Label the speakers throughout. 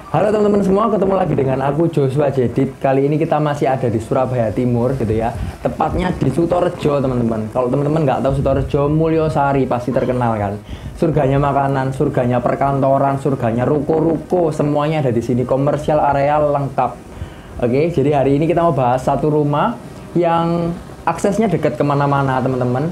Speaker 1: Halo teman-teman semua, ketemu lagi dengan aku Joshua Jedit. Kali ini kita masih ada di Surabaya Timur gitu ya. Tepatnya di Sutorejo teman-teman. Kalau teman-teman nggak tahu Sutorejo, Mulyosari pasti terkenal kan. Surganya makanan, surganya perkantoran, surganya ruko-ruko, semuanya ada di sini. Komersial area lengkap. Oke, jadi hari ini kita mau bahas satu rumah yang aksesnya dekat kemana-mana teman-teman.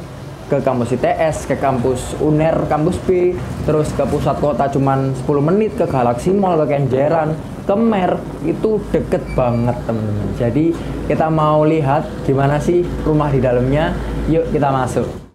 Speaker 1: Ke kampus ITS, ke kampus UNER, kampus B, terus ke pusat kota cuman 10 menit, ke Galaxy Mall, ke Kenjeran, ke Mer, itu deket banget teman-teman. Jadi kita mau lihat gimana sih rumah di dalamnya. Yuk kita masuk.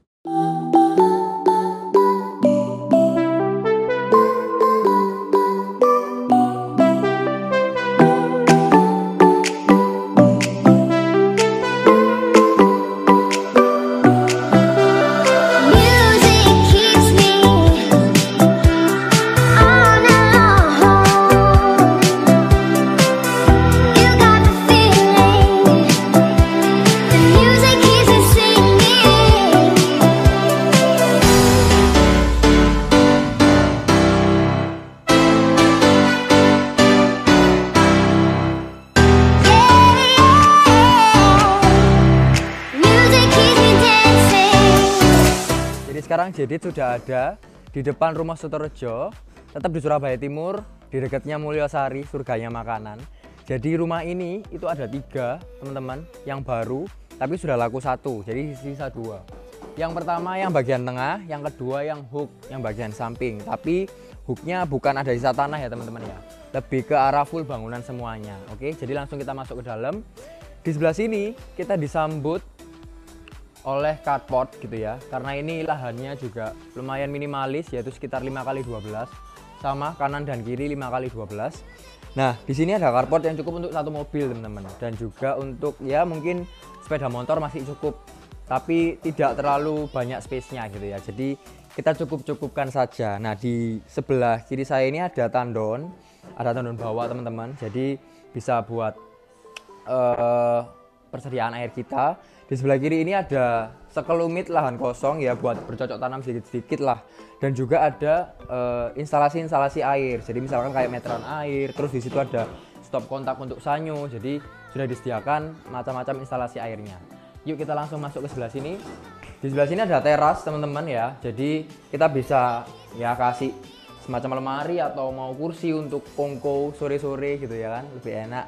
Speaker 1: Sekarang Jedit sudah ada di depan rumah Sutorejo, tetap di Surabaya Timur, di dekatnya Mulyosari, surganya makanan. Jadi rumah ini itu ada 3 teman-teman, yang baru tapi sudah laku 1, jadi sisa 2. Yang pertama yang bagian tengah, yang kedua yang hook, yang bagian samping. Tapi hooknya bukan ada sisa tanah ya teman-teman ya, lebih ke arah full bangunan semuanya. Oke, jadi langsung kita masuk ke dalam. Di sebelah sini kita disambut oleh carport gitu ya, karena ini lahannya juga lumayan minimalis, yaitu sekitar 5x12, sama kanan dan kiri 5x12. Nah di sini ada carport yang cukup untuk 1 mobil teman-teman, dan juga untuk ya mungkin sepeda motor masih cukup, tapi tidak terlalu banyak space-nya gitu ya, jadi kita cukupkan saja. Nah di sebelah kiri saya ini ada tandon bawah teman-teman, jadi bisa buat persediaan air kita. Di sebelah kiri ini ada sekelumit lahan kosong ya buat bercocok tanam sedikit-sedikit lah, dan juga ada instalasi-instalasi air. Jadi misalkan kayak meteran air, terus di situ ada stop kontak untuk sanyo. Jadi sudah disediakan macam-macam instalasi airnya. Yuk kita langsung masuk ke sebelah sini. Di sebelah sini ada teras teman-teman ya. Jadi kita bisa ya kasih semacam lemari atau mau kursi untuk kongko sore-sore gitu ya kan, lebih enak.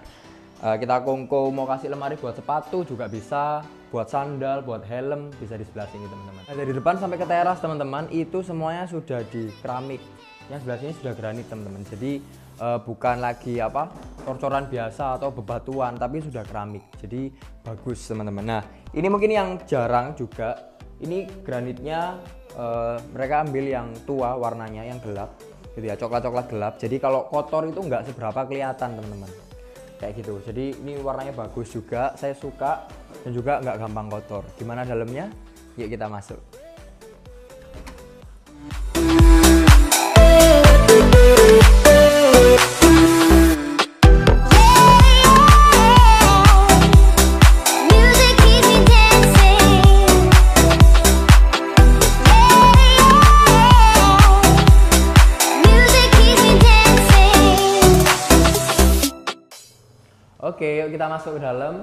Speaker 1: Kita kongko mau kasih lemari buat sepatu juga bisa, buat sandal, buat helm, bisa di sebelah sini teman-teman. Nah, dari depan sampai ke teras teman-teman itu semuanya sudah di keramik. Yang sebelah sini sudah granit teman-teman. Jadi bukan lagi apa cor-coran biasa atau bebatuan, tapi sudah keramik. Jadi bagus teman-teman. Nah ini mungkin yang jarang juga. Ini granitnya mereka ambil yang tua warnanya, yang gelap gitu ya, coklat-coklat gelap. Jadi kalau kotor itu nggak seberapa kelihatan teman-teman. Kayak gitu, jadi ini warnanya bagus juga, saya suka, dan juga nggak gampang kotor. Gimana dalamnya? Yuk kita masuk. Oke, yuk kita masuk ke dalam.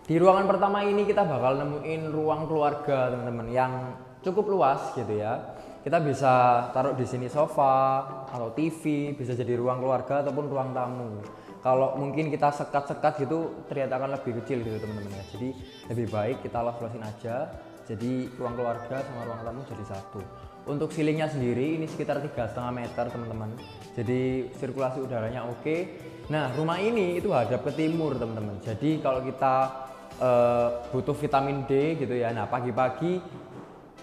Speaker 1: Di ruangan pertama ini kita bakal nemuin ruang keluarga teman-teman yang cukup luas gitu ya. Kita bisa taruh di sini sofa atau TV, bisa jadi ruang keluarga ataupun ruang tamu. Kalau mungkin kita sekat-sekat gitu ternyata akan lebih kecil gitu teman-teman ya. Jadi lebih baik kita luas-luasin aja. Jadi ruang keluarga sama ruang tamu jadi satu. Untuk ceilingnya sendiri ini sekitar 3,5 meter teman-teman. Jadi sirkulasi udaranya oke. Nah rumah ini itu hadap ke timur teman-teman. Jadi kalau kita butuh vitamin D gitu ya, nah pagi-pagi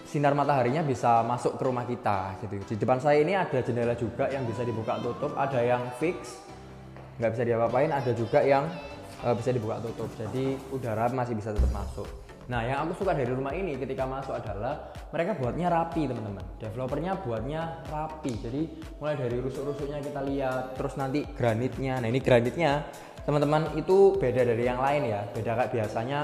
Speaker 1: sinar mataharinya bisa masuk ke rumah kita gitu. Di depan saya ini ada jendela juga yang bisa dibuka tutup, ada yang fix nggak bisa diapa-apain, ada juga yang bisa dibuka tutup, jadi udara masih bisa tetap masuk. Nah yang aku suka dari rumah ini ketika masuk adalah mereka buatnya rapi teman-teman, developernya buatnya rapi. Jadi mulai dari rusuk-rusuknya kita lihat, terus nanti granitnya. Nah ini granitnya teman-teman itu beda dari yang lain ya, beda kayak biasanya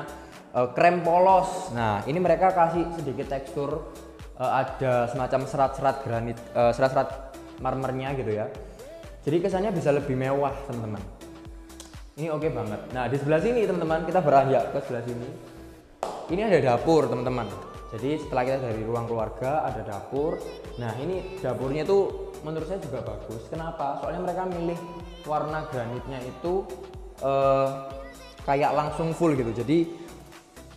Speaker 1: krem polos. Nah ini mereka kasih sedikit tekstur, ada semacam serat-serat granit, serat-serat marmernya gitu ya. Jadi kesannya bisa lebih mewah teman-teman. Ini oke banget. Nah di sebelah sini teman-teman, kita beranjak ke sebelah sini. Ini ada dapur teman-teman. Jadi setelah kita dari ruang keluarga ada dapur. Nah ini dapurnya tuh menurut saya juga bagus. Kenapa? Soalnya mereka milih warna granitnya itu kayak langsung full gitu. Jadi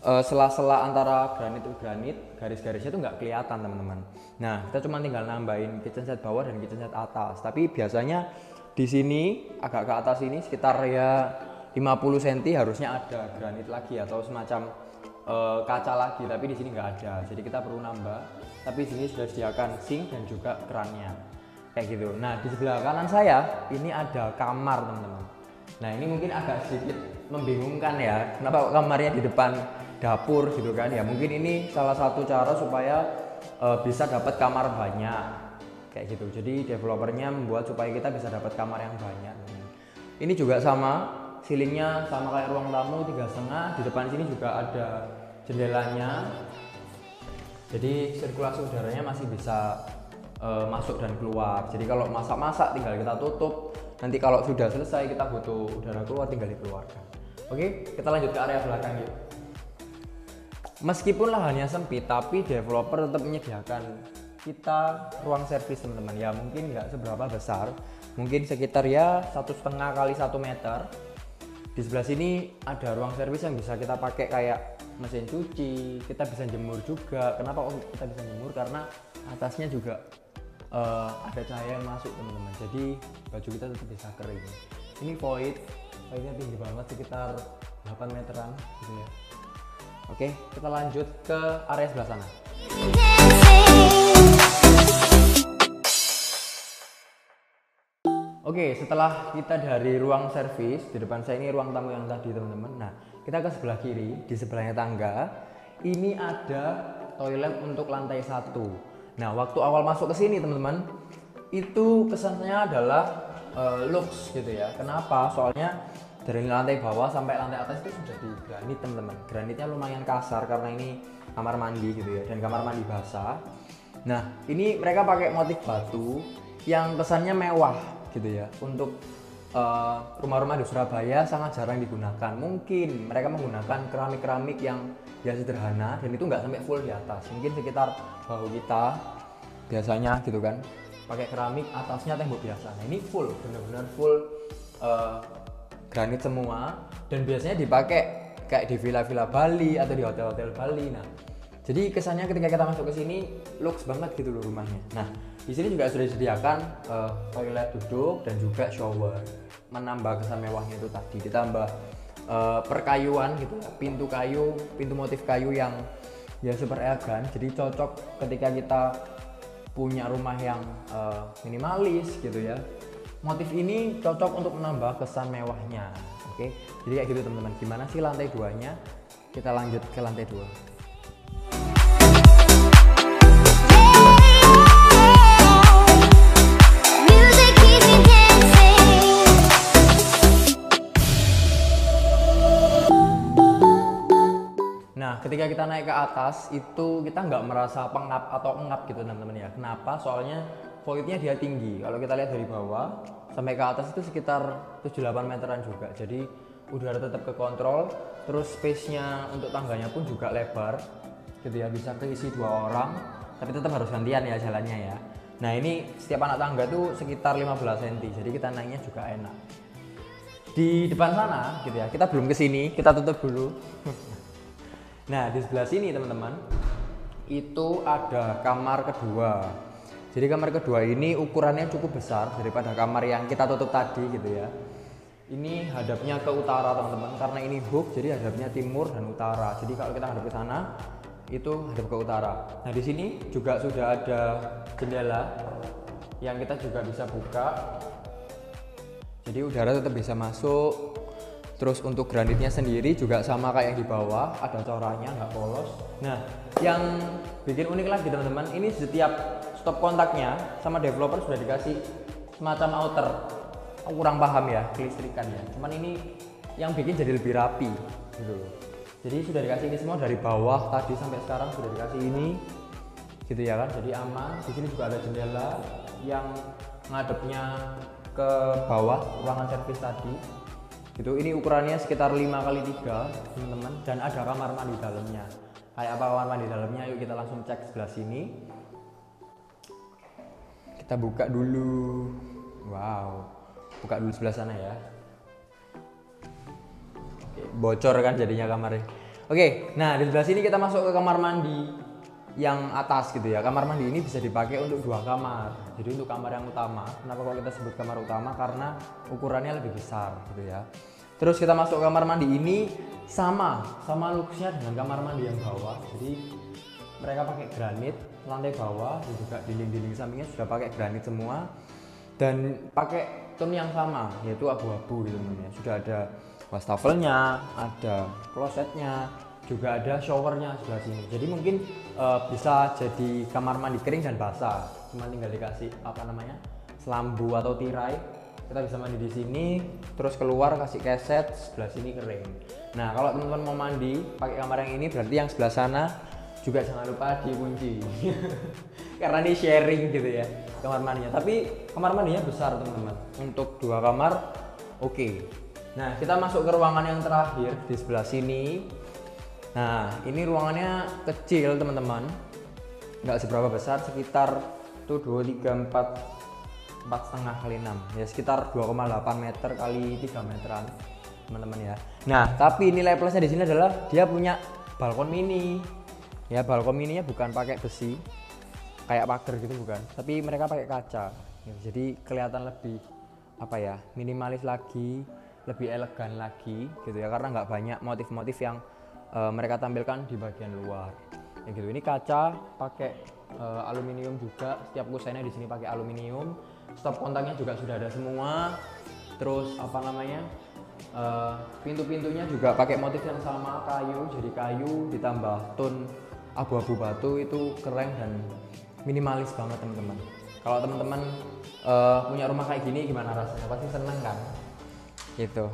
Speaker 1: sela-sela antara granit ke granit, garis-garisnya tuh nggak kelihatan teman-teman. Nah kita cuma tinggal nambahin kitchen set bawah dan kitchen set atas. Tapi biasanya di sini agak ke atas ini sekitar ya 50 cm harusnya ada granit lagi atau semacam kaca lagi, tapi di sini nggak ada. Jadi kita perlu nambah. Tapi di sini sudah disediakan sink dan juga kerannya kayak gitu. Nah di sebelah kanan saya ini ada kamar teman-teman. Nah ini mungkin agak sedikit membingungkan ya, kenapa kamarnya di depan dapur gitu kan ya. Mungkin ini salah satu cara supaya bisa dapat kamar banyak kayak gitu. Jadi developernya membuat supaya kita bisa dapat kamar yang banyak. Ini juga sama, ceilingnya sama kayak ruang tamu 3,5. Di depan sini juga ada jendelanya. Jadi sirkulasi udaranya masih bisa masuk dan keluar. Jadi kalau masak-masak tinggal kita tutup. Nanti kalau sudah selesai kita butuh udara keluar tinggal dikeluarkan. Oke, kita lanjut ke area belakang yuk. Meskipun lahannya sempit, tapi developer tetap menyediakan kita ruang servis teman-teman. Ya mungkin nggak seberapa besar, mungkin sekitar ya 1,5 kali 1 meter. Di sebelah sini ada ruang servis yang bisa kita pakai kayak mesin cuci, kita bisa jemur juga. Kenapa kok kita bisa jemur? Karena atasnya juga ada cahaya yang masuk teman-teman, jadi baju kita tetap bisa kering. Ini voidnya tinggi banget, sekitar 8 meteran gitu ya. Oke, kita lanjut ke area sebelah sana. Oke, setelah kita dari ruang servis, di depan saya ini ruang tamu yang tadi teman-teman. Nah, kita ke sebelah kiri, di sebelahnya tangga. Ini ada toilet untuk lantai 1. Nah, waktu awal masuk ke sini teman-teman, itu kesannya adalah lux gitu ya. Kenapa? Soalnya dari lantai bawah sampai lantai atas itu sudah di granit teman-teman. Granitnya lumayan kasar karena ini kamar mandi gitu ya, dan kamar mandi basah. Nah, ini mereka pakai motif batu yang kesannya mewah gitu ya. Untuk rumah-rumah di Surabaya sangat jarang digunakan. Mungkin mereka menggunakan keramik-keramik yang ya sederhana dan itu nggak sampai full di atas. Mungkin sekitar bahu kita biasanya gitu kan. Pakai keramik, atasnya tembok biasa. Nah, ini full, benar-benar full granit semua, dan biasanya dipakai kayak di villa-villa Bali atau di hotel-hotel Bali. Nah, jadi kesannya ketika kita masuk ke sini lux banget gitu loh rumahnya. Nah, di sini juga sudah disediakan toilet duduk dan juga shower. Menambah kesan mewahnya itu tadi, ditambah perkayuan gitu ya, pintu kayu, pintu motif kayu yang ya super elegan. Jadi cocok ketika kita punya rumah yang minimalis gitu ya. Motif ini cocok untuk menambah kesan mewahnya. Oke, jadi kayak gitu teman-teman. Gimana sih lantai 2-nya? Kita lanjut ke lantai 2. Nah, ketika kita naik ke atas itu kita nggak merasa pengap atau engap gitu teman-teman ya. Kenapa? Soalnya voidnya dia tinggi. Kalau kita lihat dari bawah sampai ke atas itu sekitar 7-8 meteran juga. Jadi udara tetap kekontrol. Terus space-nya untuk tangganya pun juga lebar gitu ya, bisa keisi 2 orang. Tapi tetap harus gantian ya jalannya ya. Nah, ini setiap anak tangga tuh sekitar 15 cm. Jadi kita naiknya juga enak. Di depan sana gitu ya, kita belum kesini, kita tutup dulu. Nah, di sebelah sini teman-teman itu ada kamar kedua. Jadi kamar kedua ini ukurannya cukup besar daripada kamar yang kita tutup tadi gitu ya. Ini hadapnya ke utara teman-teman, karena ini hook jadi hadapnya timur dan utara. Jadi kalau kita hadap ke sana itu hadap ke utara. Nah, di sini juga sudah ada jendela yang kita juga bisa buka. Jadi udara tetap bisa masuk. Terus untuk granitnya sendiri juga sama kayak yang di bawah, ada coranya, nggak polos. Nah, yang bikin unik lagi teman-teman, ini setiap stop kontaknya sama developer sudah dikasih semacam outer. Aku kurang paham ya kelistrikan ya. Cuman ini yang bikin jadi lebih rapi gitu. Jadi sudah dikasih ini semua dari bawah tadi sampai sekarang sudah dikasih ini, gitu ya kan. Jadi aman. Di sini juga ada jendela yang ngadepnya ke bawah ruangan servis tadi. Gitu, ini ukurannya sekitar 5x3 teman-teman, dan ada kamar mandi dalamnya. Kayak apa kamar mandi dalamnya? Yuk kita langsung cek sebelah sini. Kita buka dulu. Wow, buka dulu sebelah sana ya. Oke, bocor kan jadinya kamarnya. Oke, nah di sebelah sini kita masuk ke kamar mandi yang atas gitu ya. Kamar mandi ini bisa dipakai untuk 2 kamar. Jadi untuk kamar yang utama. Kenapa kok kita sebut kamar utama? Karena ukurannya lebih besar gitu ya. Terus kita masuk ke kamar mandi ini sama looksnya dengan kamar mandi yang bawah. Jadi mereka pakai granit lantai bawah, dan juga dinding-dinding sampingnya sudah pakai granit semua, dan pakai tone yang sama yaitu abu-abu gitu teman-teman. Sudah ada wastafelnya, ada klosetnya, juga ada showernya sebelah sini. Jadi mungkin bisa jadi kamar mandi kering dan basah. Cuma tinggal dikasih selambu atau tirai. Kita bisa mandi di sini, terus keluar kasih keset, sebelah sini kering. Nah kalau teman-teman mau mandi pakai kamar yang ini, berarti yang sebelah sana juga jangan lupa dikunci. Karena ini sharing gitu ya kamar mandinya. Tapi kamar mandinya besar teman-teman. Untuk 2 kamar oke. Nah kita masuk ke ruangan yang terakhir di sebelah sini. Nah ini ruangannya kecil teman-teman, nggak seberapa besar, sekitar tuh 2, 3, 4,5 kali 6 ya, sekitar 2,8 meter kali 3 meteran teman-teman ya. Nah tapi nilai plusnya di sini adalah dia punya balkon mini ya. Balkon mininya bukan pakai besi kayak pagar gitu, bukan, tapi mereka pakai kaca ya, jadi kelihatan lebih minimalis lagi, lebih elegan lagi gitu ya, karena nggak banyak motif-motif yang mereka tampilkan di bagian luar ya gitu. Ini kaca pakai aluminium juga, setiap kusennya di sini pakai aluminium, stop kontaknya juga sudah ada semua. Terus pintu-pintunya juga pakai motif yang sama, kayu, jadi kayu ditambah tone abu-abu batu, itu keren dan minimalis banget teman-teman. Kalau teman-teman punya rumah kayak gini gimana rasanya? Pasti seneng kan gitu.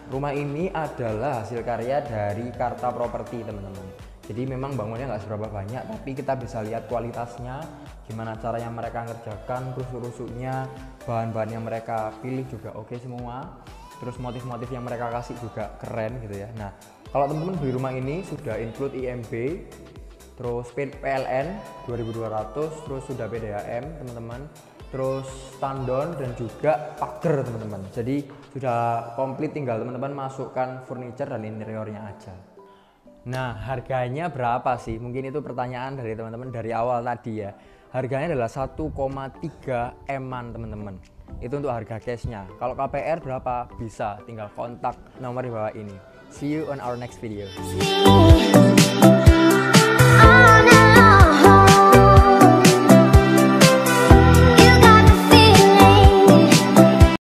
Speaker 1: Rumah ini adalah hasil karya dari Karta Properti teman-teman. Jadi memang bangunnya nggak seberapa banyak, tapi kita bisa lihat kualitasnya, gimana caranya mereka ngerjakan, rusuk-rusuknya, bahan-bahan yang mereka pilih juga oke semua. Terus motif-motif yang mereka kasih juga keren gitu ya. Nah kalau teman-teman beli rumah ini sudah include IMB, terus PLN 2.200, terus sudah PDAM teman-teman, terus tandon dan juga pagar teman-teman. Jadi sudah komplit, tinggal teman-teman masukkan furniture dan interiornya aja. Nah harganya berapa sih? Mungkin itu pertanyaan dari teman-teman dari awal tadi ya. Harganya adalah 1,3 M-an teman-teman. Itu untuk harga cashnya. Kalau KPR berapa? Bisa tinggal kontak nomor di bawah ini. See you on our next video.